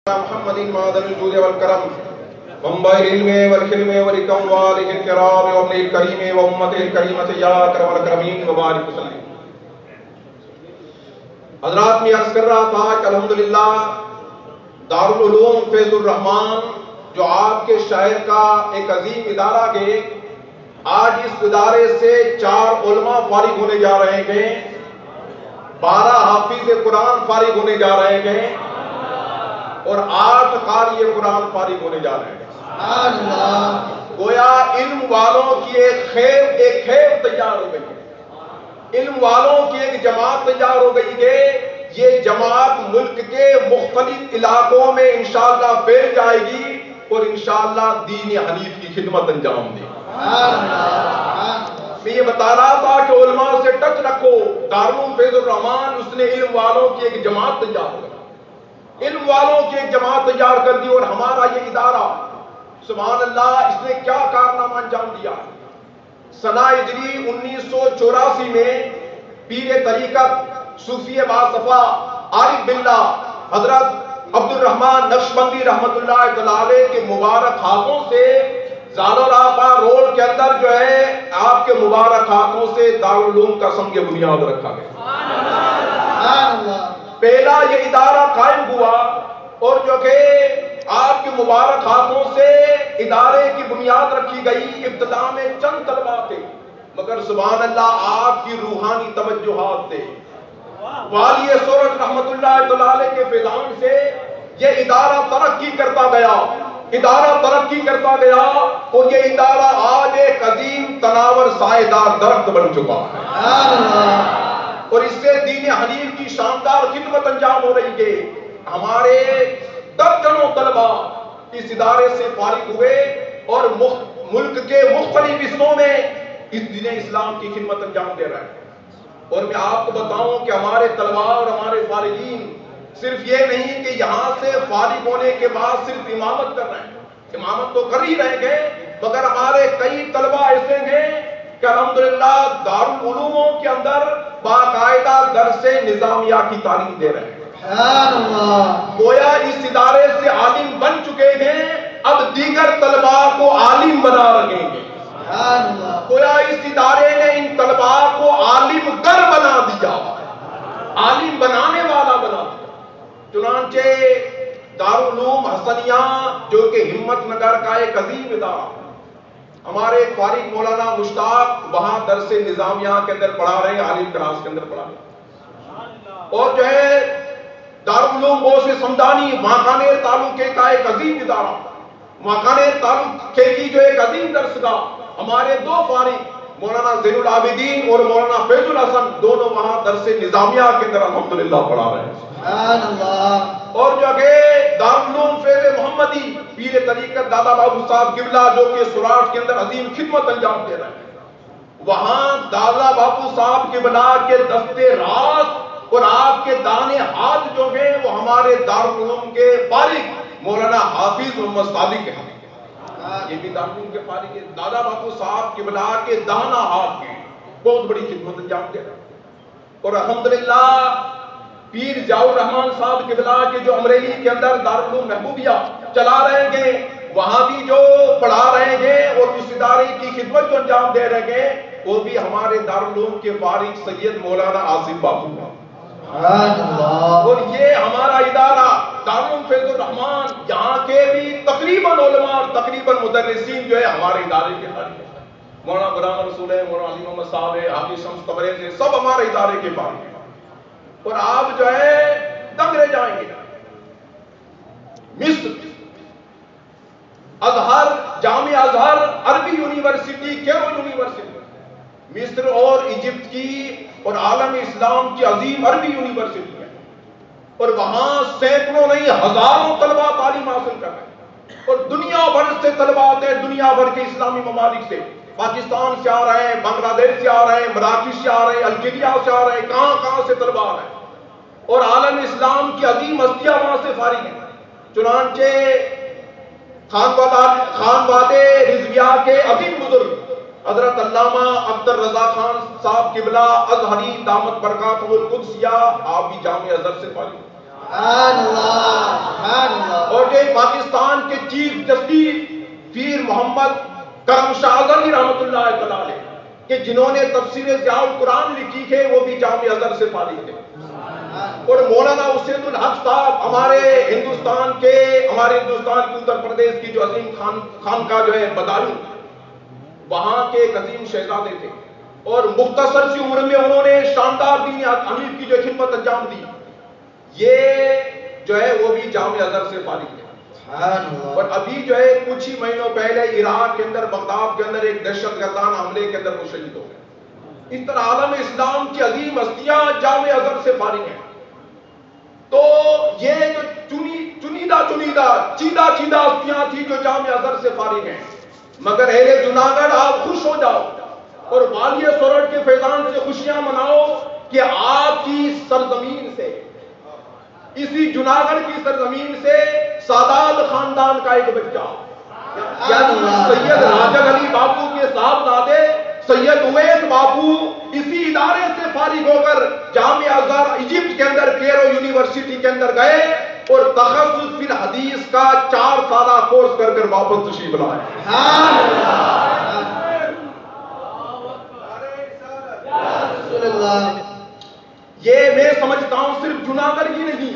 محمد معدن الجود والکرم منبع العلم والحلم والحکم والہ الکرام وابن الکریم وامت الکریمۃ یا اکرم الاکرمین وبارک وسلم۔ حضرات میں عرض کر رہا تھا کہ الحمدللہ دارالعلوم فیض الرحمان جو آپ کے شہر کا ایک عظیم ادارہ ہے، آج اس ادارے سے 4 علماء فارغ ہونے جا رہے ہیں، 12 حافظ قرآن فارغ ہونے جا رہے ہیں اور 8 قاری قرآن فارغ ہونے جا رہے ہیں۔ گویا علم والوں کی ایک خیر تیار ہو گئی ہے، علم والوں کی ایک جماعت تیار ہو گئی ہے۔ یہ جماعت ملک کے مختلف علاقوں میں انشاءاللہ پھیل جائے گی اور انشاءاللہ دین حنیف کی خدمت انجام دے گی۔ میں یہ بتا رہا تھا کہ علماء سے ٹچ رکھو۔ دارالعلوم فیض الرحمان اس نے علم والوں کی ایک جماعت تیار کر دی، علم والوں کی ایک جماعت تیار کر دی، اور ہمارا یہ ادارہ سبحان اللہ اس نے کیا کارنامہ انجام دیا۔ سنہ ہجری 1984 میں پیر طریقت صوفی باصفا عارف باللہ حضرت عبد الرحمن نقشبندی رحمت اللہ تعالی کے مبارک ہاتھوں سے زالالآبا روڈ کے اندر جو ہے آپ کے مبارک ہاتھوں سے دارالعلوم کا سنگ بنیاد رکھا گیا۔ پہلا یہ ادارہ قائم ہوا اور جو کہ آپ کے مبارک ہاتھوں سے ادارے کی بنیاد رکھی گئی۔ ابتدا میں چند طلباء تھے، مگر سبحان اللہ آپ کی روحانی توجہات سے والی سورج رحمت اللہ تعالی کے فیضان سے یہ ادارہ ترقی کرتا گیا، ادارہ ترقی کرتا گیا، اور یہ ادارہ آج ایک عظیم تناور سائے دار درخت بن چکا ہے، اور اس سے دین حنیف کی شاندار خدمت انجام ہو رہی ہے۔ ہمارے درجنوں طلباء اس ادارے سے فارغ ہوئے اور ملک کے مختلف حصوں میں اس دین اسلام کی خدمت انجام دے رہے ہیں۔ اور میں آپ کو بتاؤں کہ ہمارے طلباء اور ہمارے فارغین صرف یہ نہیں کہ یہاں سے فارغ ہونے کے بعد صرف امامت کر رہے ہیں، امامت تو کر ہی رہے ہیں، مگر ہمارے کئی طلباء ایسے ہیں کہ الحمدللہ دارالعلوموں کے اندر باقاعدہ درس نظامیہ کی تعلیم دے رہے ہیں۔ گویا اس ادارے سے عالم بن چکے ہیں، اب دیگر طلباء کو عالم بنا رہے ہیں۔ گویا اس ادارے نے ان طلباء کو عالم گر بنا دیا، عالم بنانے والا بنا دیا۔ چنانچہ دارالعلوم حسنیہ جو کہ ہمت نگر کا ایک عظیم ادارہ، ہمارے فارغ مولانا مشتاق وہاں درس نظامیہ کے اندر پڑھا رہے ہیں، عالم کلاس کے اندر پڑھا رہے ہیں۔ اور جو ہے دارالعلوم بوس سمدانی ماکانیر تعلقے کا ایک عظیم ادارہ، ماکانیر تعلقے کی جو ایک عظیم درسگاہ، ہمارے 2 فارغ مولانا زین العابدین اور مولانا فیض الحسن دونوں وہاں درس نظامیہ کے اندر الحمدللہ پڑھا رہے ہیں۔ اور جو کہ دارالعلوم فیض محمدی پیر طریقت دادا بابو صاحب قبلہ جو کہ سراج کے اندر عظیم خدمت انجام دے رہے ہیں، وہاں دادا بابو صاحب قبلہ کے دستے راست اور آپ کے دانے ہاتھ جو ہیں وہ ہمارے دارالعلوم کے فارغ مولانا حافظ محمد صادق ہیں، یہ بھی دارالعلوم کے فارغ ہیں۔ دادا بابو صاحب قبلہ کے دانا ہاتھ کی بہت بڑی خدمت انجام دے رہے ہیں۔ اور الحمدللہ پیر ضیاء الرحمان صاحب قبلہ کے جو امریلی کے اندر دارالعلوم محبوبیہ چلا رہے ہیں، وہاں بھی جو پڑھا رہے ہیں اور اس ادارے کی خدمت جو انجام دے رہے ہیں وہ بھی ہمارے دارالعلوم کے فارغ سید مولانا آصف بابو ہیں۔ اور یہ ہمارا ادارہ دارالعلوم فیض الرحمان یہاں کے بھی تقریباً علماء اور تقریباً مدرسین جو ہے ہمارے ادارے کے فارغ ہیں۔ مولانا غلام رسول ہے، مولانا علی محمد صاحب ہے، حافظ شمس تبریز ہے، سب ہمارے ادارے کے فارغ ہیں۔ اور آپ جو ہے دنگ رہ جائیں گے، مصر ازہر، جامعہ ازہر، عربی یونیورسٹی، کیرو یونیورسٹی، مصر اور ایجپٹ کی اور عالم اسلام کی عظیم عربی یونیورسٹی ہے، اور وہاں سینکڑوں نہیں ہزاروں طلباء تعلیم حاصل کر رہے ہیں، اور دنیا بھر سے طلباء آتے ہیں، دنیا بھر کے اسلامی ممالک سے، پاکستان سے آ رہے ہیں، بنگلہ دیش سے آ رہے ہیں، مراکش سے آ رہے ہیں، الجیریا سے آ رہے ہیں، کہاں سے طلباء آ رہے ہیں، اور عالم اسلام کی عظیم ہستیاں وہاں سے فارغ ہیں۔ چنانچہ خانواد رضویہ کے عظیم بزرگ حضرت علامہ اختر رضا خان صاحب قبلہ ازہری دامت برکاتہ القدسیہ، آپ بھی جامعہ ازہر سے فارغ ہیں۔ گئے پاکستان کے چیف جسٹس پیر محمد کرم شاہ اظہری رحمۃ اللہ تعالی کہ جنہوں نے تفسیر ضیاء القرآن لکھی ہے وہ بھی جامعہ ازہر سے فارغ تھے، اور مولانا حسین الحق صاحب ہمارے ہندوستان کی اتر پردیش کی جو عظیم خانقاہ جو ہے بدالو، وہاں کے ایک عظیم شہزادے تھے، اور مختصر سی عمر میں انہوں نے شاندار دین حنیف کی جو خدمت انجام دی، یہ جو ہے وہ بھی جامعہ ازہر سے فارغ ہے۔ اور ابھی جو ہے کچھ ہی مہینوں پہلے عراق کے اندر بغداد کے اندر ایک دہشت گردانہ حملے کے اندر وہ شہید ہو گئے۔ اس طرح عالم اسلام کی عظیم ہستیاں جامعہ ازہر سے فارغ ہیں۔ تو یہ جو چنیدہ چیدہ ہستیاں تھیں جو جامعہ ازہر سے فارغ ہیں، مگر اہل جوناگڑھ آپ خوش ہو جاؤ اور والی سورٹ کے فیضان سے خوشیاں مناؤ کہ آپ کی سرزمین سے، اسی جوناگڑھ کی سرزمین سے سادات خاندان کا ایک بچہ یعنی سید راجل علی باپو کے صاحبزادے سید اویس باپو اسی ادارے سے فارغ ہو کر جامعہ ازہر ایجپٹ کے اندر کیرو یونیورسٹی کے اندر گئے اور تخصص فی الحدیث کا 4 سالہ کورس کر کر واپس تشریف لائے۔ یہ میں سمجھتا ہوں صرف جوناگڑھ کی نہیں،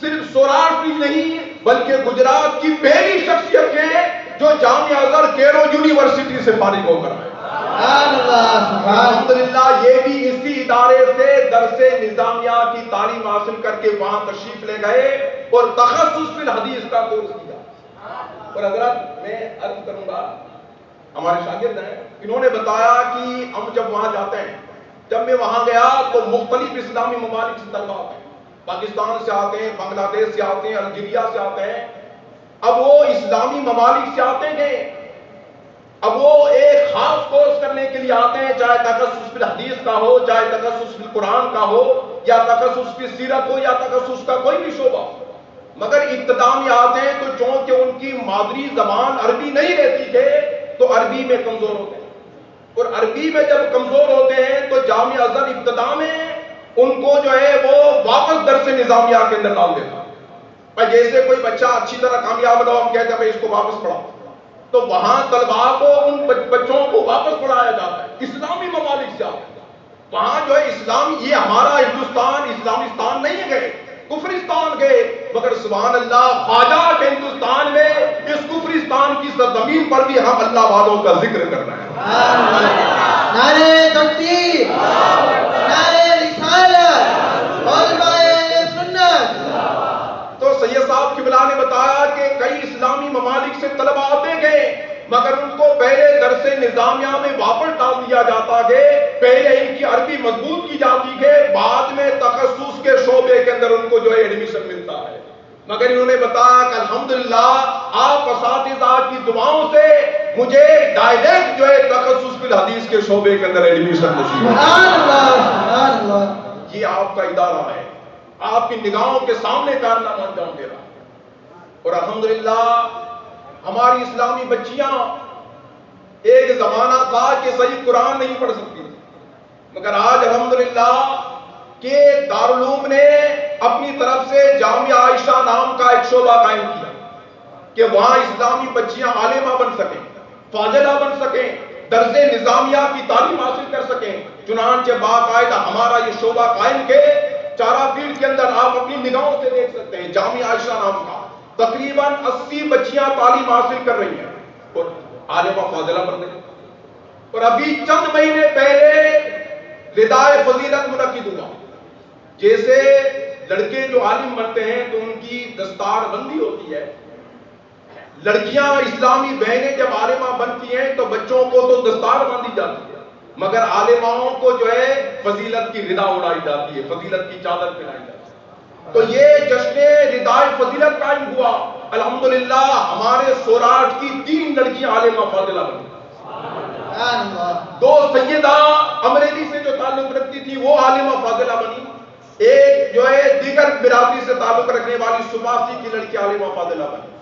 صرف سوراشٹر کی نہیں، بلکہ گجرات کی پہلی شخصیت ہے جو جامعہ ازہر کیرو یونیورسٹی سے فارغ ہو کر آئے۔ الحمدللہ یہ بھی اسی ادارے سے درس نظامیہ کی تعلیم حاصل کر کے وہاں تشریف لے گئے اور تخصص فی الحدیث کا کورس کیا۔ اور حضرات میں عرض کروں گا، ہمارے شاگرد ہیں، انہوں نے بتایا کہ ہم جب وہاں جاتے ہیں، جب میں وہاں گیا تو مختلف اسلامی ممالک سے طلباء آتے ہیں، پاکستان سے آتے ہیں، بنگلہ دیش سے آتے ہیں، الجیریا سے آتے ہیں۔ اب وہ اسلامی ممالک سے آتے ہیں، اب وہ ایک خاص کورس کرنے کے لیے آتے ہیں، چاہے تخصص فی الحدیث کا ہو، چاہے تخصص فی القرآن کا ہو، یا تخصص فی سیرت ہو، یا تخصص کا کوئی بھی شعبہ ہو، مگر ابتدا میں آتے ہیں تو چونکہ ان کی مادری زبان عربی نہیں رہتی ہے تو عربی میں کمزور ہوتے ہیں، اور عربی میں جب کمزور ہوتے ہیں تو جامعہ ازہر ابتدا میں ان کو جو ہے وہ واپس درس نظامیہ کے اندر ڈال دیتا۔ جیسے کوئی بچہ اچھی طرح کامیاب نہ ہو، ہم کہتے ہیں بھائی اس کو واپس پڑھاؤ، تو وہاں طلباء کو ان بچوں کو واپس پڑھایا جاتا ہے، اسلامی ممالک سے آتے ہیں۔ وہاں جو ہے اسلام، یہ ہمارا ہندوستان اسلامستان نہیں ہے، کفرستان گئے، مگر سبحان اللہ خواجہ کے ہندوستان میں اس کفرستان کی سرزمین پر بھی ہم اللہ والوں کا ذکر کر رہے ہیں۔ نعرہ تکبیر، نعرہ رسالت، علماء سنت۔ تو سید صاحب قبلہ نے بتایا کہ کئی اسلامی ممالک سے طلباء آتے گئے، مگر ان کو پہلے درس نظامیہ میں واپس ڈال دیا جاتا ہے، پہلے ان کی عربی مضبوط کی جاتی ہے، بعد میں تخصص کے شعبے کے اندر ان کو جو ہے ایڈمیشن ملتا ہے۔ مگر انہوں نے بتایا کہ الحمدللہ آپ اساتذہ کی دعاؤں سے مجھے ڈائریکٹ جو ہے تخصص فی الحدیث کے شعبے کے اندر ایڈمیشن نصیب ہے۔ یہ آپ کا ادارہ ہے، آپ کی نگاہوں کے سامنے کارنامہ انجام دے رہا ہے، اور الحمدللہ ہماری اسلامی بچیاں، ایک زمانہ تھا کہ صحیح قرآن نہیں پڑھ سکتی، مگر آج الحمدللہ کہ دارالعلوم نے اپنی طرف سے جامعہ عائشہ نام کا ایک شعبہ قائم کیا کہ وہاں اسلامی بچیاں عالمہ بن سکیں، فاضلہ بن سکیں، درس نظامیہ کی تعلیم حاصل کر سکیں۔ چنانچہ باقاعدہ ہمارا یہ شعبہ قائم کے چارہ فیلڈ کے اندر آپ اپنی نگاہوں سے دیکھ سکتے ہیں، جامعہ عائشہ نام کا تقریباً 80 بچیاں تعلیم حاصل کر رہی ہیں اور عالمہ فاضلہ بن رہی ہیں۔ اور ابھی چند مہینے پہلے ردائے فضیلت منعقد ہوا، جیسے لڑکے جو عالم بنتے ہیں تو ان کی دستار بندی ہوتی ہے، لڑکیاں اسلامی بہنیں جب عالمہ بنتی ہیں تو بچوں کو تو دستار باندھی جاتی ہے، مگر عالماؤں کو جو ہے فضیلت کی ردا اڑائی جاتی ہے، فضیلت کی چادر پہنائی جاتی ہے۔ تو یہ جشن ردائے فضیلت قائم ہوا، الحمدللہ ہمارے سوراشٹر کی 3 لڑکیاں عالمہ فاضلہ بنی، 2 سیدہ امریلی سے جو تعلق رکھتی تھی وہ عالمہ فاضلہ بنی، ایک جو ہے دیگر برادری سے تعلق رکھنے والی سماسی کی لڑکی عالمہ فاضلہ بنی۔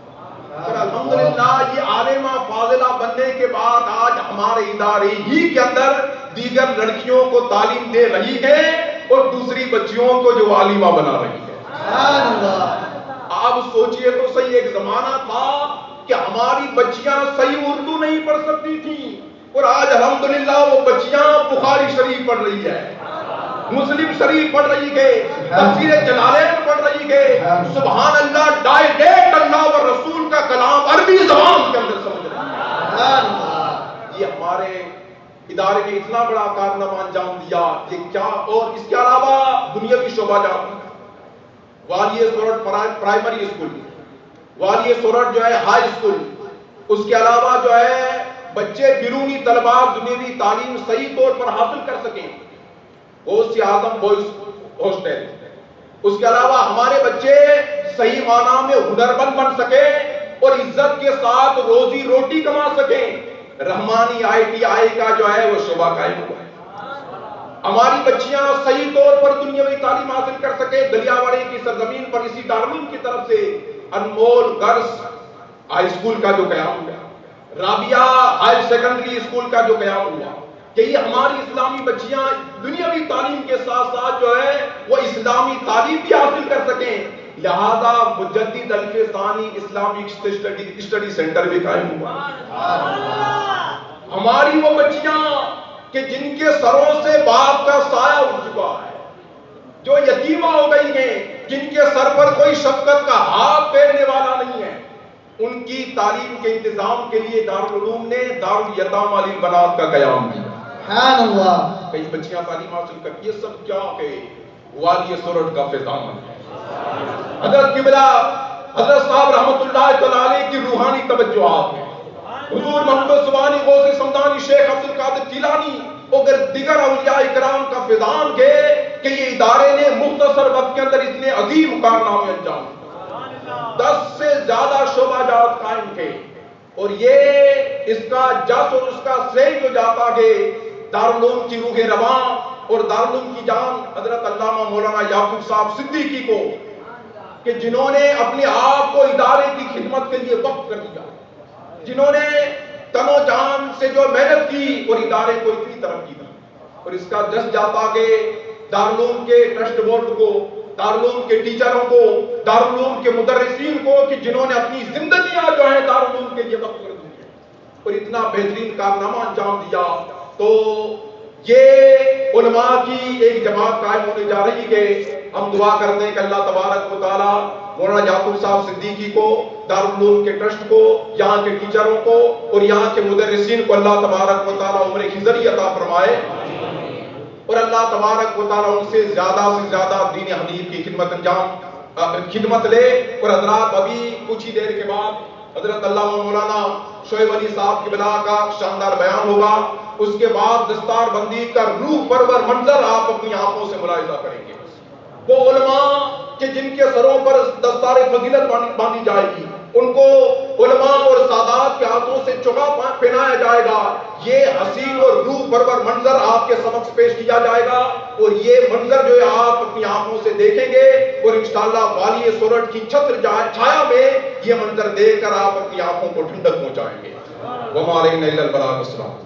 اور الحمدللہ یہ عالمہ فاضلہ بننے کے بعد آج ہمارے ادارے ہی کے اندر دیگر لڑکیوں کو تعلیم دے رہی ہے اور دوسری بچیوں کو جو عالمہ بنا رہی ہے۔ آپ سوچئے تو صحیح، ایک زمانہ زمانہ تھا کہ ہماری بچیاں صحیح اردو نہیں پڑھ سکتی تھیں، اور آج الحمدللہ وہ بچیاں بخاری شریف پڑھ رہی ہے، مسلم شریف پڑھ رہی ہے، تفسیر جلالین پڑھ رہی ہے، سبحان اللہ، ڈائریکٹ اللہ و رسول کا کلام عربی زبان کے اندر سمجھ رہی ہے۔ یہ ہمارے ادارے نے اتنا بڑا کارنامہ انجام دیا، یہ کیا، اور اس کے علاوہ دنیاوی شعبہ جات، والیہ سورت پرائمری اسکول، والیہ سورت جو ہے ہائی اسکول، اس کے علاوہ جو ہے بچے بیرونی طلباء دنیاوی تعلیم صحیح طور پر حاصل کر سکیں، غوث اعظم بوائز ہاسٹل، اس کے علاوہ ہمارے بچے صحیح معنی میں ہنرمند بن سکیں اور عزت کے ساتھ روزی روٹی کما سکیں، رحمانی ITI کا جو ہے وہ شعبہ قائم ہوا ہے، ہماری بچیاں صحیح طور پر دنیاوی تعلیم حاصل کر سکیں۔ دلیاواڑی کی سرزمین پر اسی دارالعلوم کی طرف سے انمول گرلز ہائی اسکول کا جو قیام ہوا، رابعہ ہائی سیکنڈری اسکول کا جو قیام ہوا، کہ یہ ہماری اسلامی بچیاں دنیاوی تعلیم کے ساتھ ساتھ جو ہے وہ اسلامی تعلیم بھی حاصل کر سکیں، لہذا مجدد الف ثانی اسلامک اسٹڈی سینٹر بھی قائم ہوا۔ ہماری وہ بچیاں کہ جن کے سروں سے باپ کا سایہ اٹھ چکا ہے، جو یتیمہ ہو گئی ہیں، جن کے سر پر کوئی شفقت کا ہاتھ پھیرنے والا نہیں ہے، ان کی تعلیم کے انتظام کے لیے دارالعلوم نے دارالیتامى للبنات کا قیام کیا۔ سبحان اللہ، کئی بچیاں تعلیم حاصل کر، یہ سب کیا ہے؟ والیہ سورت کا فیضان ہے۔ حضرت قبلہ حضرت صاحب رحمۃ اللہ علیہ کی روحانی توجہات ہیں، حضور محمد سبحانی غوث سمدانی شیخ عبد القادر جیلانی اور دیگر اولیاء اکرام کا فیضان ہے کہ یہ ادارے نے مختصر وقت کے اندر اتنے عظیم کارنامے انجام دیے، 10 سے زیادہ شعبہ جات قائم تھے، اور یہ اس کا جس اور اس کا سین جو جاتا ہے دارالعلوم کی روح رواں اور دارالعلوم کی جان حضرت علامہ مولانا یعقوب صاحب صدیقی کو، کہ جنہوں نے اپنے آپ کو ادارے کی خدمت کے لیے وقف کر دیا، جنہوں نے تن و جان سے جو محنت کی اور ادارے کو اتنی ترقی دی، اور اس کا جس جاتا کہ دارالعلوم کے ٹرسٹ بورڈ کو، دارالعلوم کے ٹیچروں کو، دارالعلوم کے مدرسین کو، کہ جنہوں نے اپنی زندگیاں جو ہیں دارالعلوم کے لیے وقف کر دی اور اتنا بہترین کارنامہ انجام دیا۔ تو یہ علماء کی ایک جماعت قائم ہونے جا رہی ہے۔ ہم دعا کرتے ہیں کہ اللہ تبارک و تعالی مولانا یعقوب صاحب صدیقی کو، دارالعلوم کے ٹرسٹ کو، یہاں کے ٹیچروں کو اور یہاں کے مدرسین کو اللہ تبارک و تعالی عمر خضری عطا فرمائے، اور اللہ تبارک و تعالی ان سے زیادہ دین حنیف کی خدمت لے۔ اور حضرات ابھی کچھ ہی دیر کے بعد حضرت علامہ مولانا شعیب علی صاحب کی بلا کا شاندار بیان ہوگا، اس کے بعد دستار بندی کا روح پرور منظر آپ اپنی آنکھوں سے ملاحظہ کریں گے۔ وہ علماء کہ جن کے سروں پر دستار فضیلت باندھی جائے گی، ان کو علماء اور سادات کے ہاتھوں سے چوگا پہنایا جائے گا، یہ حسین اور روح پرور منظر آپ کے سمکھ پیش کیا جائے گا، اور یہ منظر جو ہے آپ اپنی آنکھوں سے دیکھیں گے، اور انشاءاللہ والیہ سورت کی چھتر چھایا میں یہ منظر دیکھ کر آپ اپنی آنکھوں کو ٹھنڈک پہنچائیں گے۔ وَمَا عَلَيْنَا إِلَّا الْبَلَاغُ الْمُبِينُ۔